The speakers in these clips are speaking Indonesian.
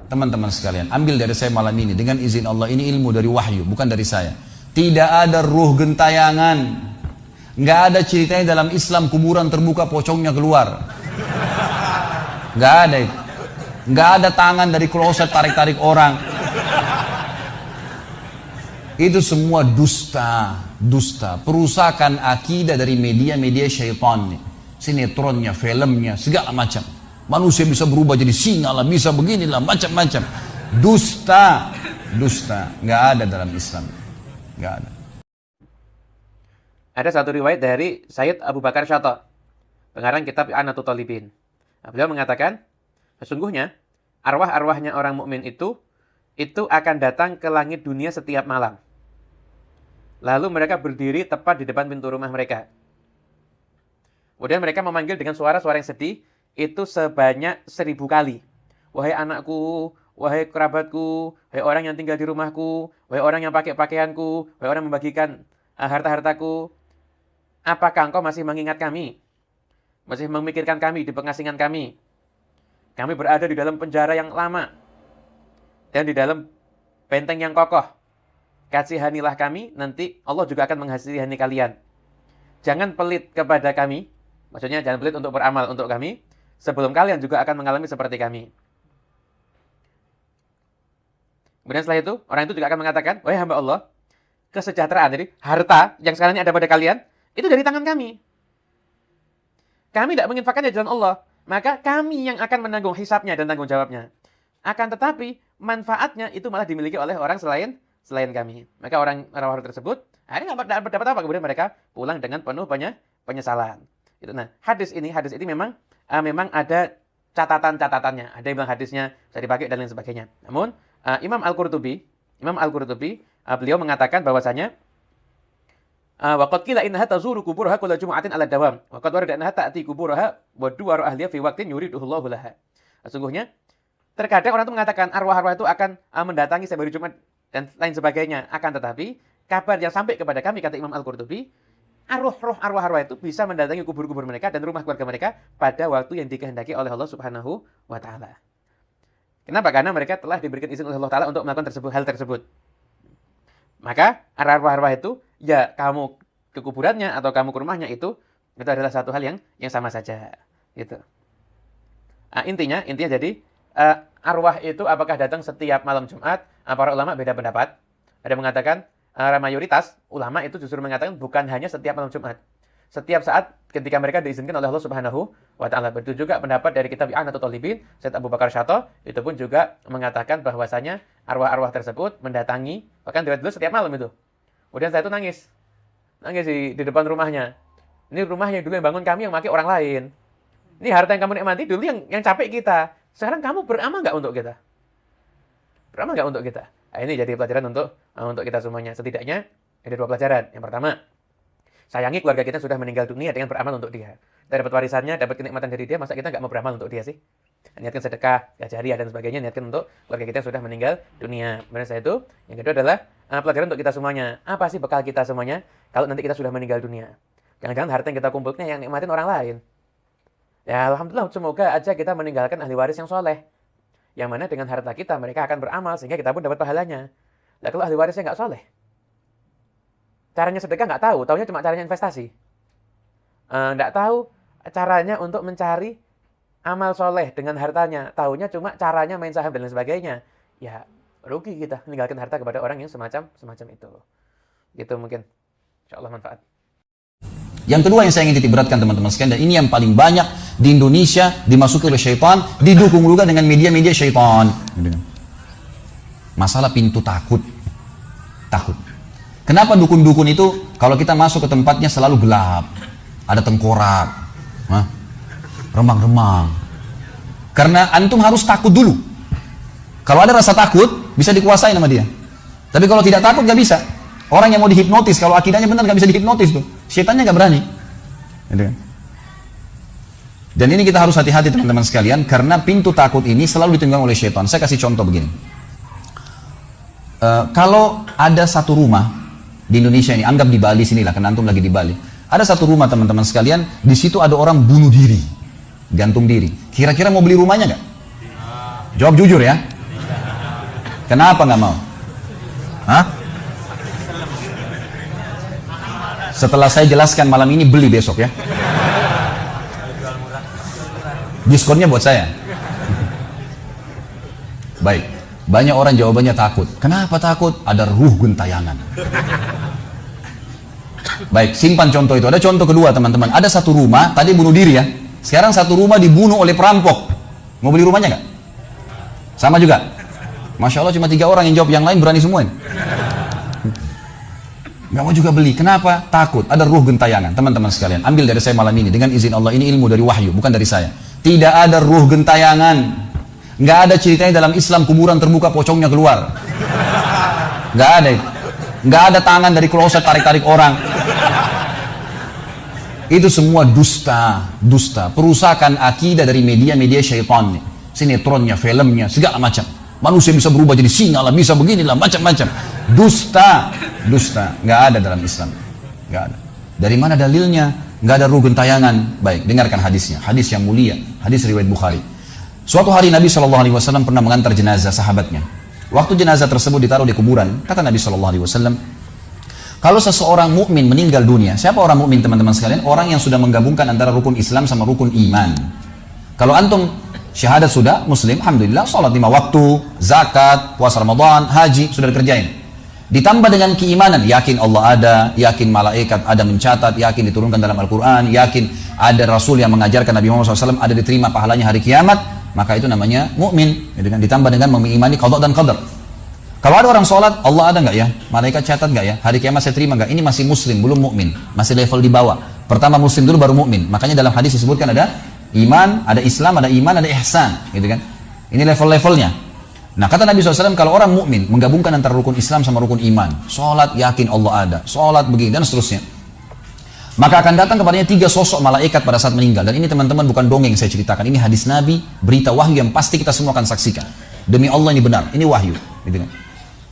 teman-teman sekalian, ambil dari saya malam ini dengan izin Allah, ini ilmu dari wahyu, bukan dari saya. Tidak ada ruh gentayangan, nggak ada ceritanya dalam Islam kuburan terbuka pocongnya keluar, nggak ada itu, nggak ada tangan dari kloset tarik-tarik orang. Itu semua dusta, perusakan akidah dari media-media syaitan nih. Sinetronnya, filmnya, segala macam. Manusia bisa berubah jadi singa lah, bisa beginilah, macam-macam. Dusta, nggak ada dalam Islam, nggak ada. Ada satu riwayat dari Sayyid Abu Bakar Syatta, pengarang kitab I'anatul Talibin. Beliau mengatakan, sesungguhnya arwah-arwahnya orang mukmin itu akan datang ke langit dunia setiap malam. Lalu mereka berdiri tepat di depan pintu rumah mereka. Kemudian mereka memanggil dengan suara-suara yang sedih, itu sebanyak 1000 kali. Wahai anakku, wahai kerabatku, wahai orang yang tinggal di rumahku, wahai orang yang pakai pakaianku, wahai orang yang membagikan harta-hartaku, apakah engkau masih mengingat kami? Masih memikirkan kami di pengasingan kami? Kami berada di dalam penjara yang lama dan di dalam benteng yang kokoh. Kasihanilah kami, nanti Allah juga akan mengasihani kalian. Jangan pelit kepada kami, maksudnya jangan pelit untuk beramal untuk kami, sebelum kalian juga akan mengalami seperti kami. Kemudian setelah itu, orang itu juga akan mengatakan, wahai hamba Allah, kesejahteraan, jadi harta yang sekarang ini ada pada kalian, itu dari tangan kami. Kami tidak menginfakkannya di jalan Allah, maka kami yang akan menanggung hisabnya dan tanggung jawabnya. Akan tetapi, manfaatnya itu malah dimiliki oleh orang selain kami. Maka orang-orang tersebut akhirnya nggak dapat apa, kemudian mereka pulang dengan penuh penyesalan. Itu. Nah, hadis ini memang ada catatan-catatannya. Ada yang bilang hadisnya bisa dipakai dan lain sebagainya. Namun Imam Al-Qurtubi beliau mengatakan bahwasanya waqad qila innaha tazuru kuburaha kulla jumu'atin 'ala dawam. Waqad warada annaha ta'ti kuburaha wa duwaru ahliha fi waqtin yuriduhullahu laha. Sesungguhnya terkadang orang itu mengatakan arwah-arwah itu akan mendatangi setiap hari Jumat dan lain sebagainya. Akan tetapi, kabar yang sampai kepada kami, kata Imam Al-Qurtubi, arwah-arwah itu bisa mendatangi kubur-kubur mereka dan rumah keluarga mereka pada waktu yang dikehendaki oleh Allah Subhanahu wa Ta'ala. Kenapa? Karena mereka telah diberikan izin oleh Allah Ta'ala untuk melakukan hal tersebut. Maka, arwah-arwah itu, ya kamu ke kuburannya atau kamu ke rumahnya itu adalah satu hal yang sama saja. Gitu. Intinya jadi, arwah itu apakah datang setiap malam Jumat? Para ulama beda pendapat. Ada yang mengatakan, mayoritas ulama itu justru mengatakan bukan hanya setiap malam Jumat. Setiap saat ketika mereka diizinkan oleh Allah Subhanahu wa Ta'ala. Begitu juga pendapat dari kitab I'anatul Talibin, Sayyid Abu Bakar Syatta, itu pun juga mengatakan bahwasanya arwah-arwah tersebut mendatangi, bahkan dulu setiap malam itu. Kemudian saya itu nangis di depan rumahnya. Ini rumahnya dulu yang bangun kami, yang pakai orang lain. Ini harta yang kamu nikmati dulu yang capek kita. Sekarang kamu beramal nggak untuk kita? Beramal nggak untuk kita? Nah, ini jadi pelajaran untuk kita semuanya. Setidaknya ada 2 pelajaran. Yang pertama, sayangi keluarga kita sudah meninggal dunia dengan beramal untuk dia. Kita dapat warisannya, dapat kenikmatan dari dia, masa kita nggak mau beramal untuk dia sih? Niatkan sedekah, jariah dan sebagainya, niatkan untuk keluarga kita yang sudah meninggal dunia. Kemudian setelah itu, yang kedua adalah pelajaran untuk kita semuanya. Apa sih bekal kita semuanya kalau nanti kita sudah meninggal dunia? Jangan-jangan harta yang kita kumpulkan yang nikmatin orang lain. Ya alhamdulillah, semoga aja kita meninggalkan ahli waris yang soleh. Yang mana dengan harta kita mereka akan beramal sehingga kita pun dapat pahalanya. Nah, kalau ahli warisnya nggak soleh, caranya sedekah nggak tahu, taunya cuma caranya investasi. Nggak tahu caranya untuk mencari amal soleh dengan hartanya, taunya cuma caranya main saham dan lain sebagainya. Ya rugi kita meninggalkan harta kepada orang yang semacam itu. Gitu mungkin. Insyaallah manfaat. Yang kedua yang saya ingin titik beratkan teman-teman sekalian, dan ini yang paling banyak di Indonesia dimasuki oleh syaitan, didukung juga dengan media-media syaitan. Masalah pintu takut. Kenapa dukun-dukun itu kalau kita masuk ke tempatnya selalu gelap, ada tengkorak, remang-remang? Karena antum harus takut dulu. Kalau ada rasa takut, bisa dikuasai sama dia. Tapi kalau tidak takut, nggak bisa. Orang yang mau dihipnotis, kalau akidahnya benar nggak bisa dihipnotis tuh. Setannya nggak berani. Dan ini kita harus hati-hati teman-teman sekalian, karena pintu takut ini selalu ditunggang oleh setan. Saya kasih contoh begini. Kalau ada satu rumah di Indonesia ini, anggap di Bali sinilah, karena antum lagi di Bali. Ada satu rumah teman-teman sekalian, di situ ada orang bunuh diri, gantung diri. Kira-kira mau beli rumahnya nggak? Jawab jujur ya. Kenapa nggak mau? Hah? Setelah saya jelaskan malam ini, beli besok ya. Diskonnya buat saya. Baik, banyak orang jawabannya takut. Kenapa takut? Ada ruh gentayangan. Baik, simpan contoh itu. Ada contoh kedua teman-teman. Ada satu rumah, tadi bunuh diri ya. Sekarang satu rumah dibunuh oleh perampok. Mau beli rumahnya nggak? Sama juga. Masya Allah cuma 3 orang yang jawab, yang lain berani semua ini. Nggak mau juga beli. Kenapa? Takut. Ada ruh gentayangan. Teman-teman sekalian, ambil dari saya malam ini. Dengan izin Allah, ini ilmu dari wahyu, bukan dari saya. Tidak ada ruh gentayangan. Nggak ada ceritanya dalam Islam kuburan terbuka pocongnya keluar. Nggak ada itu. Nggak ada tangan dari kloset tarik-tarik orang. Itu semua dusta. Perusakan akidah dari media-media syaitan. Sinetronnya, filmnya, segala macam. Manusia bisa berubah jadi singa lah, bisa beginilah, macam-macam. Dusta. Nggak ada dalam Islam. Nggak ada. Dari mana dalilnya? Nggak ada ruh gentayangan. Baik, dengarkan hadisnya. Hadis yang mulia. Hadis riwayat Bukhari. Suatu hari Nabi SAW pernah mengantar jenazah sahabatnya. Waktu jenazah tersebut ditaruh di kuburan, kata Nabi SAW, kalau seseorang mukmin meninggal dunia, siapa orang mukmin teman-teman sekalian? Orang yang sudah menggabungkan antara rukun Islam sama rukun iman. Kalau antum syahadat sudah, muslim, alhamdulillah, sholat 5 waktu, zakat, puasa Ramadan, haji, sudah dikerjain. Ditambah dengan keimanan, yakin Allah ada, yakin malaikat ada mencatat, yakin diturunkan dalam Al-Quran, yakin ada Rasul yang mengajarkan Nabi Muhammad SAW, ada diterima pahalanya hari kiamat, maka itu namanya mukmin. Ditambah dengan mengimani qada dan qadar. Kalau ada orang sholat, Allah ada nggak ya? Malaikat catat nggak ya? Hari kiamat saya terima nggak? Ini masih muslim, belum mukmin, masih level di bawah. Pertama muslim dulu baru mukmin. Makanya dalam hadis disebutkan ada iman, ada Islam, ada iman, ada ihsan, gitu kan? Ini level-levelnya. Nah, kata Nabi SAW, kalau orang mukmin menggabungkan antara rukun Islam sama rukun iman, sholat yakin Allah ada, sholat begini dan seterusnya, maka akan datang kepadanya 3 sosok malaikat pada saat meninggal. Dan ini teman-teman bukan dongeng saya ceritakan, ini hadis Nabi, berita wahyu yang pasti kita semua akan saksikan. Demi Allah ini benar, ini wahyu, gitu kan?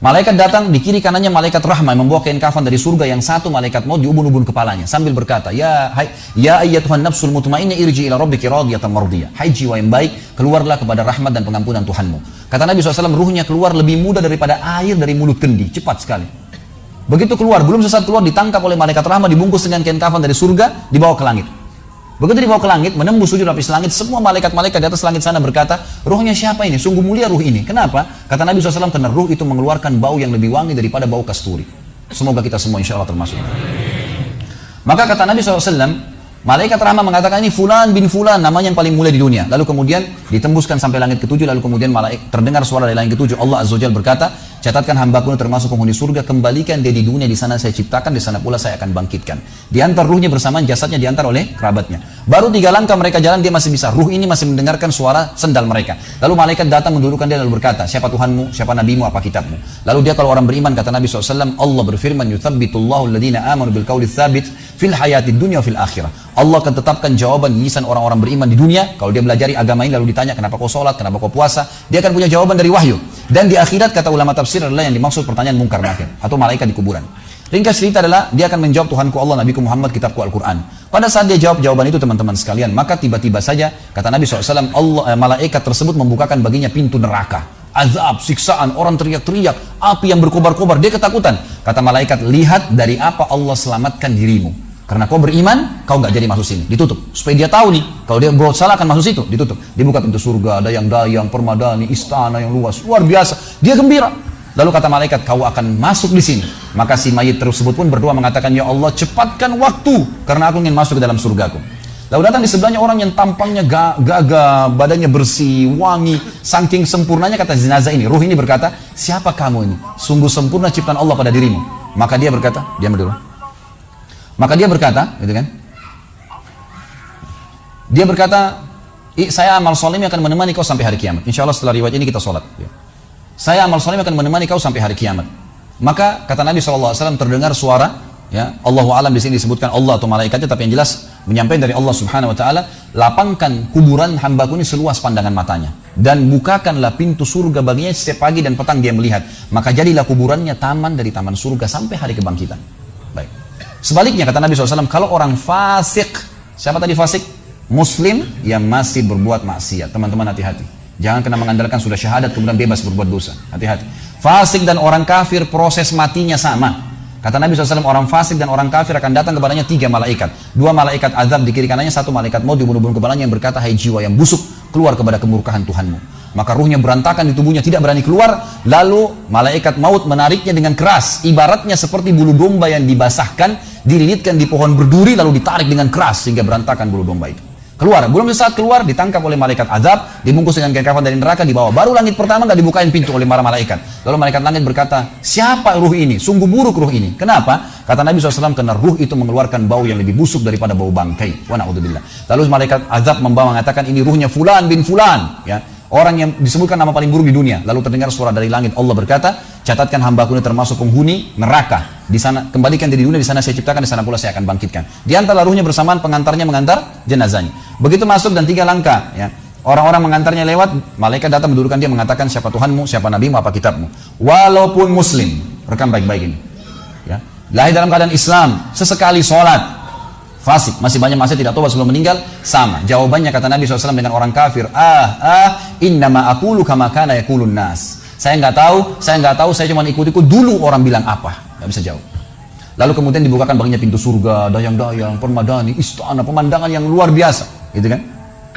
Malaikat datang, di kiri kanannya malaikat rahmah yang membawa kain kafan dari surga, yang satu malaikat maut diubun-ubun kepalanya sambil berkata, ya ayyatuhan nafsul mutmainnah irji ila rabbiki radiyatan mardiyah. Hai jiwa yang baik, keluarlah kepada rahmat dan pengampunan Tuhanmu. Kata Nabi SAW, ruhnya keluar lebih mudah daripada air dari mulut kendi, cepat sekali. Begitu keluar, belum sesaat keluar, ditangkap oleh malaikat rahmah, dibungkus dengan kain kafan dari surga, dibawa ke langit. Begitu dibawa ke langit, menembus 7 lapis langit, semua malaikat-malaikat di atas langit sana berkata, ruhnya siapa ini? Sungguh mulia ruh ini. Kenapa? Kata Nabi SAW, karena ruh itu mengeluarkan bau yang lebih wangi daripada bau kasturi. Semoga kita semua insya Allah termasuk. Maka kata Nabi SAW, malaikat rahmah mengatakan, ini fulan bin fulan, namanya yang paling mulia di dunia. Lalu kemudian ditembuskan sampai langit ke-7, lalu kemudian terdengar suara dari langit ke-7. Allah Azza wa Jalla berkata, catatkan hambaku termasuk penghuni surga, kembalikan dia di dunia, di sana saya ciptakan, di sana pula saya akan bangkitkan. Diantar ruhnya bersamaan jasadnya diantar oleh kerabatnya. Baru 3 langkah mereka jalan, dia masih bisa, ruh ini masih mendengarkan suara sendal mereka. Lalu malaikat datang mendudukkan dia lalu berkata, siapa Tuhanmu, siapa nabimu, apa kitabmu? Lalu dia kalau orang beriman, kata Nabi SAW, Allah berfirman, yuthabbitullahu alladhina amanu bil qawli tsabit fil hayatid dunya fil akhirah. Allah akan tetapkan jawaban di lisan orang-orang beriman di dunia. Kalau dia belajari agama ini lalu ditanya kenapa kau sholat, kenapa kau puasa, dia akan punya jawaban dari wahyu. Dan di akhirat kata ulama tafsir adalah yang dimaksud pertanyaan mungkar nakir atau malaikat di kuburan. Ringkas cerita adalah dia akan menjawab, Tuhanku Allah, Nabiku Muhammad, kitabku Al-Quran. Pada saat dia jawab jawaban itu teman-teman sekalian, maka tiba-tiba saja kata Nabi SAW, malaikat tersebut membukakan baginya pintu neraka. Azab, siksaan, orang teriak-teriak, api yang berkobar-kobar, dia ketakutan. Kata malaikat, lihat dari apa Allah selamatkan dirimu. Karena kau beriman, kau nggak jadi masuk sini, ditutup. Supaya dia tahu nih, kalau dia berbuat salah akan masuk situ, ditutup. Dibuka pintu surga, ada yang dayang, permadani, istana yang luas, luar biasa. Dia gembira. Lalu kata malaikat, kau akan masuk di sini. Maka si mayit tersebut pun berdoa mengatakan, ya Allah cepatkan waktu, karena aku ingin masuk ke dalam surgaku. Lalu datang di sebelahnya orang yang tampangnya gagah, badannya bersih, wangi, saking sempurnanya kata jenazah ini. Ruh ini berkata, siapa kamu ini? Sungguh sempurna ciptaan Allah pada dirimu. Maka dia berkata, diam dulu. Maka dia berkata, gitu kan? Dia berkata, saya amal soleh akan menemani kau sampai hari kiamat. Insya Allah setelah riwayat ini kita sholat. Saya amal soleh akan menemani kau sampai hari kiamat. Maka kata Nabi SAW terdengar suara, ya Allahu alam di sini disebutkan Allah atau malaikatnya, tapi yang jelas menyampaikan dari Allah Subhanahu Wa Taala, lapangkan kuburan hambaku ini seluas pandangan matanya dan bukakanlah pintu surga baginya setiap pagi dan petang dia melihat. Maka jadilah kuburannya taman dari taman surga sampai hari kebangkitan. Baik. Sebaliknya kata Nabi SAW, kalau orang fasik, siapa tadi fasik? Muslim yang masih berbuat maksiat. Teman-teman hati-hati. Jangan kena mengandalkan sudah syahadat kemudian bebas berbuat dosa. Hati-hati. Fasik dan orang kafir proses matinya sama. Kata Nabi SAW, orang fasik dan orang kafir akan datang kepadanya 3 malaikat. 2 malaikat azab di kiri kanannya, 1 malaikat maut dibunuh-bunuh kepalanya yang berkata, hai jiwa yang busuk, keluar kepada kemurkaan Tuhanmu. Maka ruhnya berantakan di tubuhnya, tidak berani keluar. Lalu malaikat maut menariknya dengan keras. Ibaratnya seperti bulu domba yang dibasahkan, dililitkan di pohon berduri, lalu ditarik dengan keras sehingga berantakan bulu domba itu. Keluar, belum saat keluar ditangkap oleh malaikat azab, dibungkus dengan kain kafan dari neraka, dibawa. Baru langit pertama nggak dibukain pintu oleh para malaikat. Lalu malaikat langit berkata, siapa ruh ini? Sungguh buruk ruh ini. Kenapa? Kata Nabi SAW, karena ruh itu mengeluarkan bau yang lebih busuk daripada bau bangkai. Wa na'udzubillah. Lalu malaikat azab membawa mengatakan, ini ruhnya fulan bin fulan. Ya. Orang yang disebutkan nama paling buruk di dunia. Lalu terdengar suara dari langit. Allah berkata, catatkan hambaku ini termasuk penghuni neraka. Di sana, kembalikan dia di dunia, di sana saya ciptakan, di sana pula saya akan bangkitkan. Di antara ruhnya bersamaan pengantarnya mengantar jenazahnya. Begitu masuk dan 3 langkah. Ya. Orang-orang mengantarnya lewat, malaikat datang mendudukkan dia mengatakan siapa Tuhanmu, siapa Nabimu, apa kitabmu. Walaupun muslim, rekam baik-baik ini. Ya. Lahir dalam keadaan Islam, sesekali sholat. Fasik, masih banyak maksiat tidak tobat sebelum meninggal, sama. Jawabannya kata Nabi SAW dengan orang kafir, innama aqulu kama kana yaqulun nas. Saya nggak tahu, saya cuma ikut-ikut dulu orang bilang apa, nggak bisa jawab. Lalu kemudian dibukakan baginya pintu surga, dayang-dayang, permadani, istana, pemandangan yang luar biasa, gitu kan?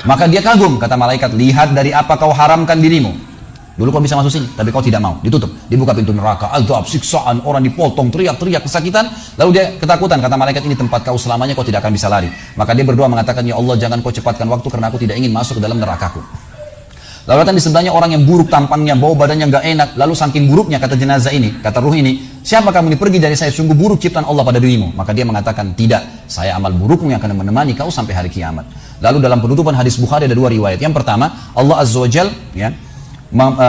Maka dia kagum, kata malaikat, lihat dari apa kau haramkan dirimu. Dulu kau bisa masuk sini, tapi kau tidak mau. Ditutup, dibuka pintu neraka, azab, siksaan, orang dipotong, teriak-teriak, kesakitan. Lalu dia ketakutan, kata malaikat, ini tempat kau selamanya, kau tidak akan bisa lari. Maka dia berdoa mengatakan, ya Allah jangan kau cepatkan waktu karena aku tidak ingin masuk ke dalam nerakaku. Lalu datang di sebelahnya orang yang buruk tampangnya, bau badannya nggak enak. Lalu saking buruknya kata jenazah ini, kata ruh ini, siapa kamu ini, pergi dari saya, sungguh buruk ciptaan Allah pada dirimu. Maka dia mengatakan, tidak, saya amal burukmu yang akan menemani kau sampai hari kiamat. Lalu dalam penutupan hadis Bukhari ada 2 riwayat. Yang pertama, Allah Azza wa Jal, ya,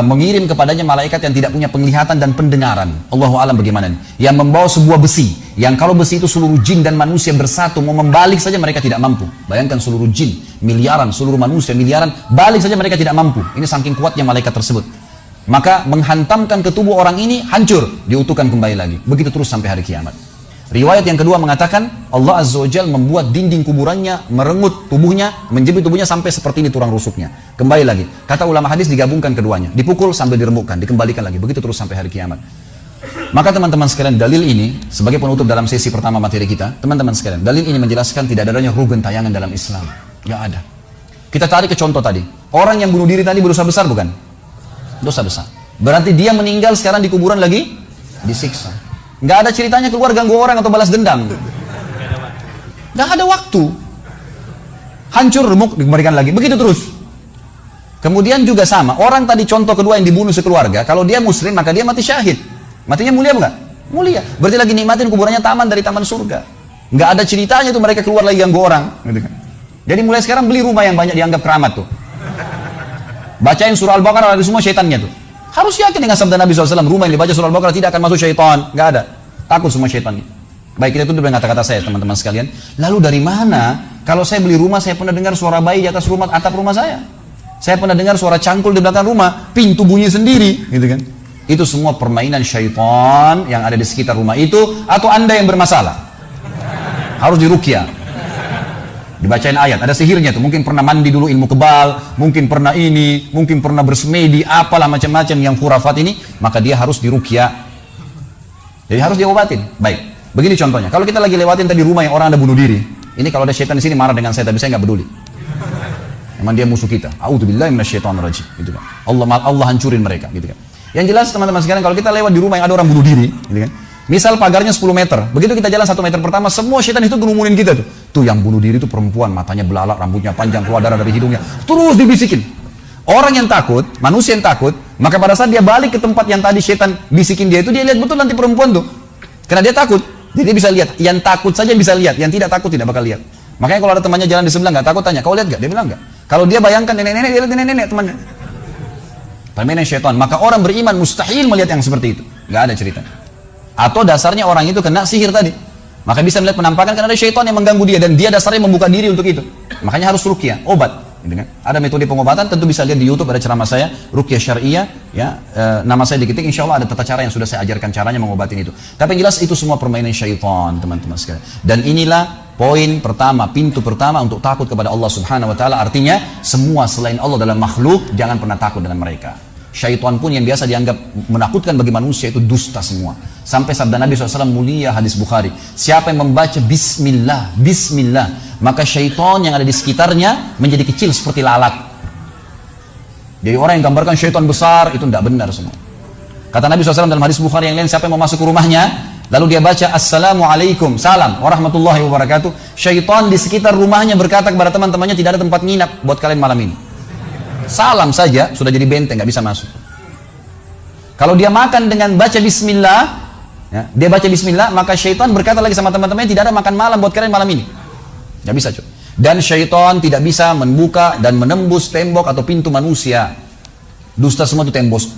mengirim kepadanya malaikat yang tidak punya penglihatan dan pendengaran. Allahu alam bagaimana ini? Yang membawa sebuah besi, yang kalau besi itu seluruh jin dan manusia bersatu mau membalik saja mereka tidak mampu. Bayangkan seluruh jin miliaran, seluruh manusia miliaran, balik saja mereka tidak mampu. Ini saking kuatnya malaikat tersebut. Maka menghantamkan ke tubuh orang ini, hancur, diutuhkan kembali lagi. Begitu terus sampai hari kiamat. Riwayat yang kedua mengatakan Allah Azza wa Jal membuat dinding kuburannya merengut tubuhnya, menjepit tubuhnya sampai seperti ini tulang rusuknya. Kembali lagi. Kata ulama hadis digabungkan keduanya, dipukul sambil diremukkan, dikembalikan lagi. Begitu terus sampai hari kiamat. Maka teman-teman sekalian, dalil ini sebagai penutup dalam sesi pertama materi kita, teman-teman sekalian, dalil ini menjelaskan tidak adanya ruh gentayangan dalam Islam. Nggak ada. Kita tarik ke contoh tadi. Orang yang bunuh diri tadi berdosa besar bukan? Dosa besar. Berarti dia meninggal sekarang di kuburan lagi disiksa. Nggak ada ceritanya keluar ganggu orang atau balas dendam. Nggak ada waktu. Hancur, remuk, dikembalikan lagi. Begitu terus. Kemudian juga sama. Orang tadi contoh kedua yang dibunuh sekeluarga. Kalau dia muslim maka dia mati syahid. Matinya mulia bukan? Mulia. Berarti lagi nikmatin kuburannya taman dari taman surga. Nggak ada ceritanya tuh mereka keluar lagi ganggu orang. Gitu kan. Jadi mulai sekarang beli rumah yang banyak dianggap keramat tuh. Bacain surah Al-Baqarah ada semua syaitannya tuh. Harus yakin dengan sabda Nabi SAW, rumah yang dibaca surah Al-Baqarah tidak akan masuk syaitan. Nggak ada. Takut semua syaitannya. Baik, kita tutup dengan kata-kata saya, teman-teman sekalian. Lalu dari mana? Kalau saya beli rumah, saya pernah dengar suara bayi di atas rumah, atap rumah saya. Saya pernah dengar suara cangkul di belakang rumah, pintu bunyi sendiri. Gitu kan? Itu semua permainan syaitan yang ada di sekitar rumah itu, atau Anda yang bermasalah. Harus diruqyah. Dibacain ayat, ada sihirnya tuh, mungkin pernah mandi dulu ilmu kebal, mungkin pernah ini, mungkin pernah bersemedi, apalah macam-macam yang khurafat ini, maka dia harus diruqyah. Jadi harus diobatin. Baik, begini contohnya, kalau kita lagi lewatin tadi rumah yang orang ada bunuh diri, ini kalau ada syaitan di sini marah dengan saya, tapi saya nggak peduli. Emang dia musuh kita. A'udzubillahi minasyaitonirrajim, gitu kan. Allah hancurin mereka, gitu kan. Yang jelas teman-teman sekalian, kalau kita lewat di rumah yang ada orang bunuh diri, gitu kan. Misal pagarnya 10 meter, begitu kita jalan 1 meter pertama, semua syaitan itu gerumunin kita tuh. Tuh yang bunuh diri itu perempuan, matanya belalak, rambutnya panjang, keluar darah dari hidungnya. Terus dibisikin. Orang yang takut, manusia yang takut, maka pada saat dia balik ke tempat yang tadi syaitan bisikin dia itu, dia lihat betul nanti perempuan tuh. Karena dia takut, jadi dia bisa lihat. Yang takut saja bisa lihat, yang tidak takut tidak bakal lihat. Makanya kalau ada temannya jalan di sebelah nggak takut, tanya, kau lihat nggak? Dia bilang nggak. Kalau dia bayangkan nenek-nenek, dia lihat nenek-nenek temannya. Permainan syaitan. Maka orang beriman mustahil melihat yang seperti itu. Nggak ada cerita. Atau dasarnya orang itu kena sihir tadi. Maka bisa melihat penampakan karena ada syaitan yang mengganggu dia dan dia dasarnya membuka diri untuk itu. Makanya harus ruqyah, obat. Gitu kan? Ada metode pengobatan, tentu bisa lihat di YouTube, ada ceramah saya, ruqyah syariah, ya, nama saya diketik, insya Allah ada tata cara yang sudah saya ajarkan caranya mengobatin itu. Tapi yang jelas itu semua permainan syaitan, teman-teman sekalian. Dan inilah Poin pertama, pintu pertama untuk takut kepada Allah Subhanahu wa taala, artinya semua selain Allah dalam makhluk jangan pernah takut dengan mereka. Syaitan pun yang biasa dianggap menakutkan bagi manusia itu dusta semua. Sampai sabda Nabi SAW mulia, hadis Bukhari, siapa yang membaca Bismillah, Bismillah, maka syaitan yang ada di sekitarnya menjadi kecil seperti lalat. Jadi orang yang gambarkan syaitan besar itu tidak benar semua. Kata Nabi SAW dalam hadis Bukhari yang lain, siapa yang mau masuk ke rumahnya lalu dia baca Assalamualaikum, salam warahmatullahi wabarakatuh, syaitan di sekitar rumahnya berkata kepada teman-temannya, tidak ada tempat nginap buat kalian malam ini. Salam saja sudah jadi benteng, nggak bisa masuk. Kalau dia makan dengan baca Bismillah, ya, dia baca Bismillah, maka syaitan berkata lagi sama teman-temannya, tidak ada makan malam buat kalian malam ini. Nggak bisa cuy. Dan syaitan tidak bisa membuka dan menembus tembok atau pintu manusia. Dusta semua itu tembus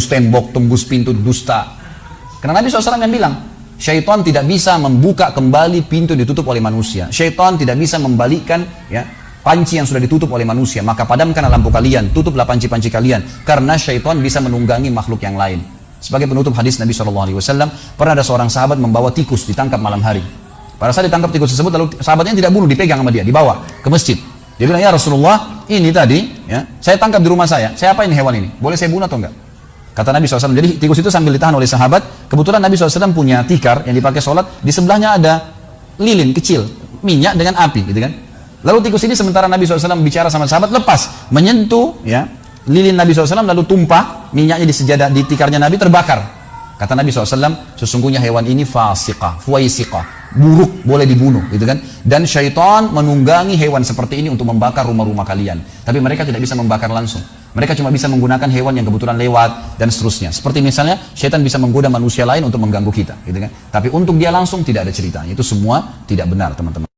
tembok, tembus pintu, dusta. Karena Nabi SAW yang bilang, syaitan tidak bisa membuka kembali pintu yang ditutup oleh manusia. Syaitan tidak bisa membalikkan ya panci yang sudah ditutup oleh manusia. Maka padamkanlah lampu kalian, tutuplah panci-panci kalian. Karena syaitan bisa menunggangi makhluk yang lain. Sebagai penutup hadis Nabi SAW, pernah ada seorang sahabat membawa tikus ditangkap malam hari. Pada saat ditangkap tikus tersebut, lalu sahabatnya tidak bunuh, dipegang sama dia, dibawa ke masjid. Dia bilang, ya Rasulullah, ini tadi, ya, saya tangkap di rumah saya apain hewan ini? Boleh saya bunuh atau enggak? Kata Nabi SAW, jadi tikus itu sambil ditahan oleh sahabat, kebetulan Nabi SAW punya tikar yang dipakai sholat, di sebelahnya ada lilin kecil, minyak dengan api, gitu kan. Lalu tikus ini sementara Nabi SAW bicara sama sahabat, lepas, menyentuh ya lilin Nabi SAW, lalu tumpah minyaknya di sejadah, di tikarnya Nabi, terbakar. Kata Nabi SAW, sesungguhnya hewan ini fasiqah, fuwaisiqah, buruk, boleh dibunuh, gitu kan. Dan syaitan menunggangi hewan seperti ini untuk membakar rumah-rumah kalian. Tapi mereka tidak bisa membakar langsung. Mereka cuma bisa menggunakan hewan yang kebetulan lewat dan seterusnya. Seperti misalnya syaitan bisa menggoda manusia lain untuk mengganggu kita, gitu kan. Tapi untuk dia langsung tidak ada ceritanya. Itu semua tidak benar, teman-teman.